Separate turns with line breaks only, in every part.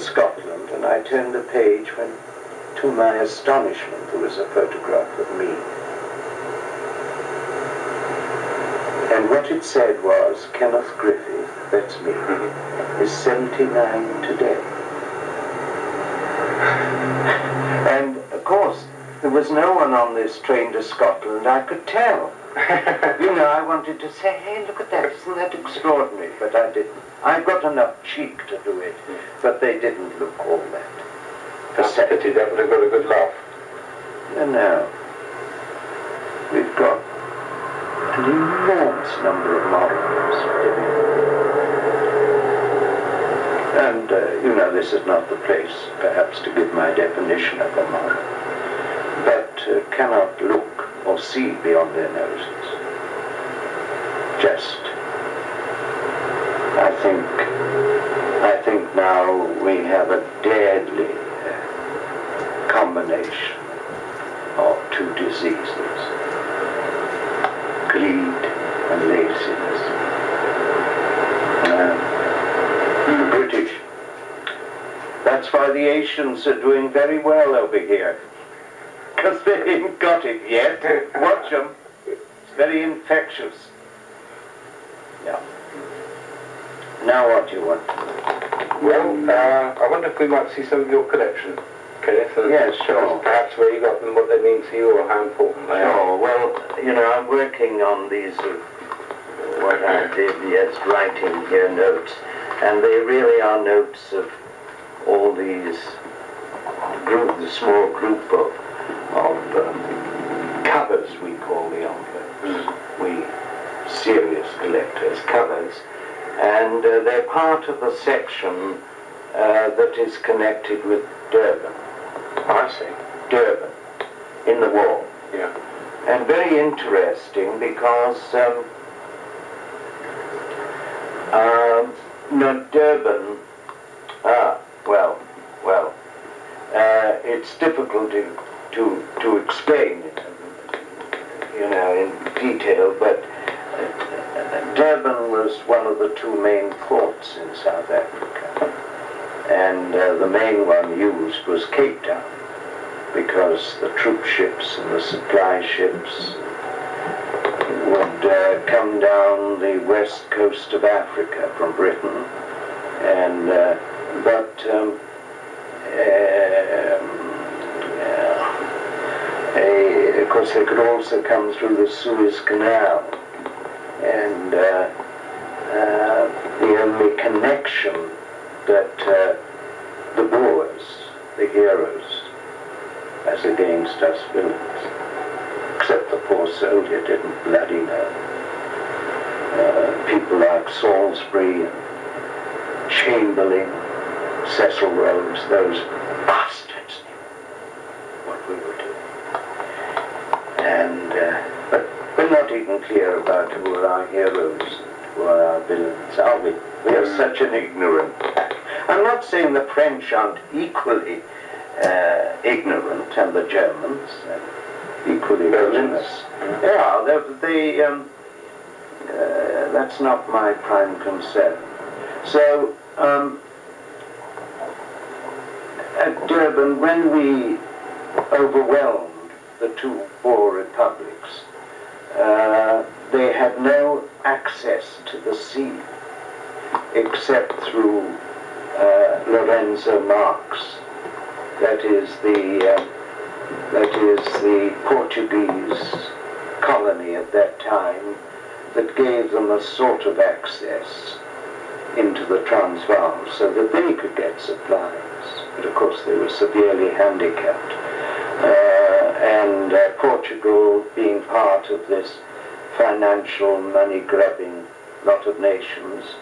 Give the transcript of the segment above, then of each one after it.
Scotland, and I turned the page when, to my astonishment, there was a photograph of me. And what it said was, Kenneth Griffith, that's me, is 79 today. And, of course, there was no one on this train to Scotland I could tell. You know, I wanted to say, hey, look at that, isn't that extraordinary? But I didn't. I got enough cheek to do it, but they didn't look all that.
That's a pity, that would have got a good laugh.
No. We've got an immense number of models. And, you know, this is not the place, perhaps, to give my definition of a model, but cannot look or see beyond their noses. Just, I think now we have a deadly combination of two diseases, greed and laziness. The British, that's why the Asians are doing very well over here. Because they ain't got it yet. Watch them. It's very infectious. Yeah. Now what do you want?
Well, I wonder if we might see some of your collection, Kenneth.
Yes, sure.
Perhaps where you got them, what they mean to you, or how important they are.
Sure. Well, you know, I'm working on these, what I did, yes, writing here notes. And they really are notes of all these the small group of covers, we call the envelopes. We serious collectors, covers. And they're part of a section that is connected with Durban.
I see.
Durban, in the war.
Yeah.
And very interesting because Durban, it's difficult to explain it, you know, in detail, but Durban was one of the two main ports in South Africa, and the main one used was Cape Town, because the troop ships and the supply ships would come down the west coast of Africa from Britain, and of course they could also come through the Suez Canal, and the only connection that the Boers, the heroes, as against us villains, except the poor soldier didn't bloody know. People like Salisbury and Chamberlain, Cecil Rhodes, those bastards knew what we were doing. And, but we're not even clear about who are our heroes, who are our villains, are we? We are such an ignorant pack. I'm not saying the French aren't equally ignorant, and the Germans equally villainous. Yeah, that's not my prime concern. So, at Durban, when we overwhelmed the two Boer republics, they had no access to the sea except through Lorenzo Marques. That is the Portuguese colony at that time that gave them a sort of access into the Transvaal so that they could get supplies. But of course they were severely handicapped. And Portugal, being part of this financial, money-grabbing lot of nations,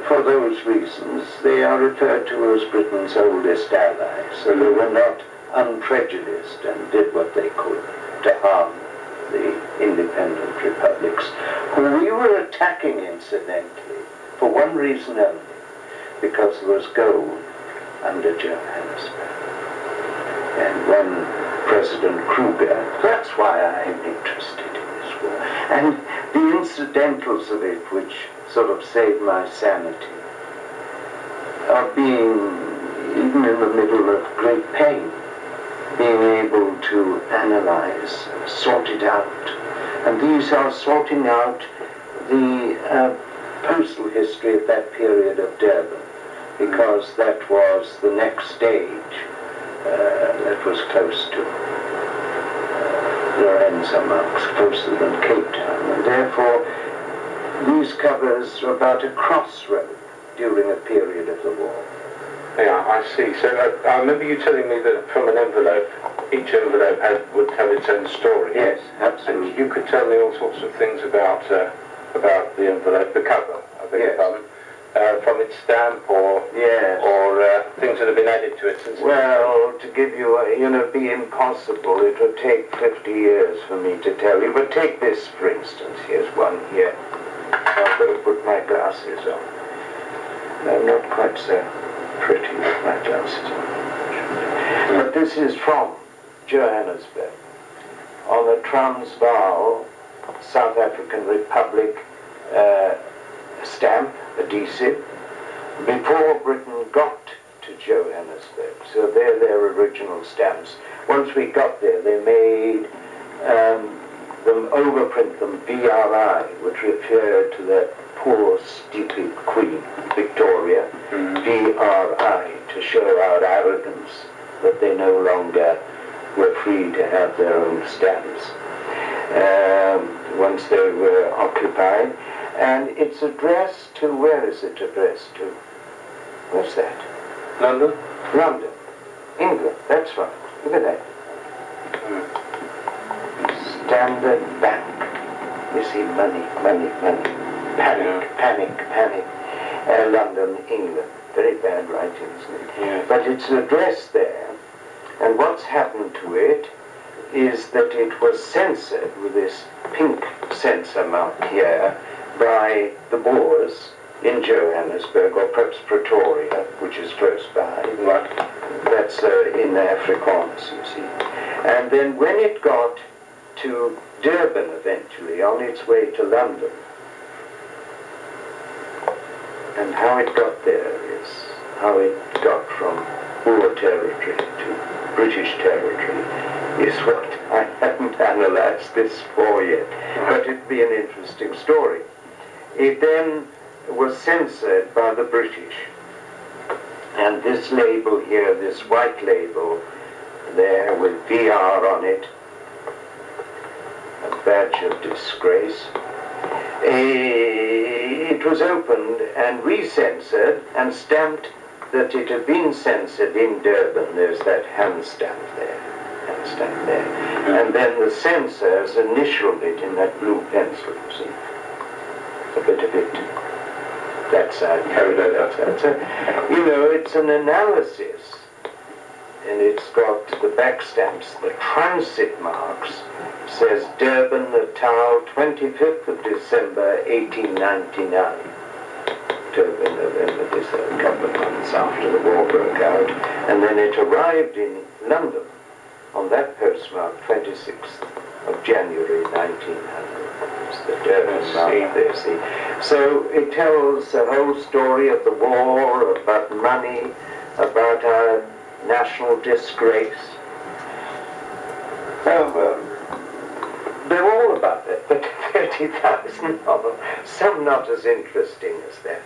for those reasons, they are referred to as Britain's oldest allies. So they were not unprejudiced and did what they could to harm the independent republics, who we were attacking, incidentally, for one reason only, because there was gold under Johannesburg. And when President Kruger, that's why I'm interested in this war, and the incidentals of it which sort of saved my sanity. of being, even in the middle of great pain, being able to analyze, sort it out. And these are sorting out the postal history of that period of Durban, because that was the next stage that was close to Lorenzo Marks, closer than Cape Town, and therefore these covers are about a crossroad during a period of the war.
Yeah, I see. So I remember you telling me that from an envelope, each envelope would have its own story.
Yes, absolutely.
And you could tell me all sorts of things about the envelope, the cover, I beg your pardon, from its stamp or things that have been added to it since.
Well, to give you, it'd be impossible. It would take 50 years for me to tell you. But take this, for instance. Here's one here. I've got to put my glasses on. I'm not quite so pretty with my glasses on. But this is from Johannesburg, on the Transvaal, South African Republic stamp, adhesive, before Britain got to Johannesburg. So they're their original stamps. Once we got there, they made them overprint them VRI, which referred to the poor, stupid Queen Victoria, VRI, to show our arrogance that they no longer were free to have their own stamps once they were occupied. And it's addressed to, where is it addressed to? Where's that?
London?
London. England, that's right. Look at that. Standard Bank. You see, money, money, money. Panic, panic, panic. London, England. Very bad writing, isn't it?
Yeah.
But it's addressed there, and what's happened to it is that it was censored with this pink censor mark here by the Boers in Johannesburg, or perhaps Pretoria, which is close by.
Right.
That's in Afrikaans, you see. And then when it got to Durban eventually, on its way to London, and how it got there is how it got from Boer territory to British territory is what I haven't analysed this for yet, but it'd be an interesting story. It then was censored by the British, and this label here, this white label there with VR on it, a badge of disgrace, it was opened and recensored and stamped that it had been censored in Durban. There's that hand stamp there, and then the censors initialed it in that blue pencil, you see. A bit of it. That's it's an analysis, and it's got the back stamps, the transit marks, says Durban, Natal, 25th of December, 1899. Durban, November, this a couple of months after the war broke out, and then it arrived in London on that postmark, 26th of January, 1900. It's the Durban mark there, see. So it tells the whole story of the war, about money, about our national disgrace. They're all about that, but 30,000 of them, some not as interesting as that.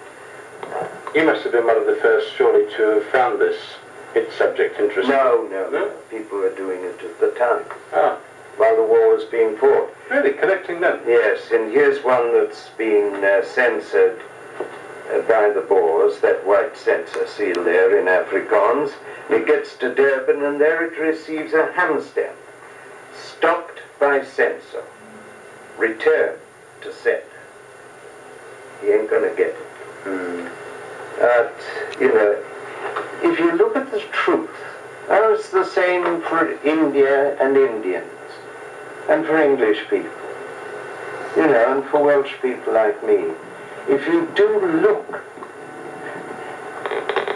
You must have been one of the first, surely, to have found this subject interesting.
No. People were doing it at the time,
while
the war was being fought.
Really, collecting them?
Yes, and here's one that's been censored by the Boers, that white censor seal there in Afrikaans. It gets to Durban, and there it receives a hand stamp. Stopped by censor. Return to sender. He ain't gonna get it. If you look at the truth, it's the same for India and Indians, and for English people, and for Welsh people like me. If you do look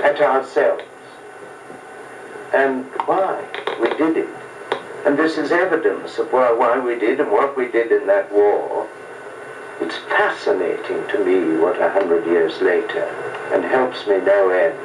at ourselves and why we did it, and this is evidence of why we did and what we did in that war, it's fascinating to me what 100 years later, and helps me no end,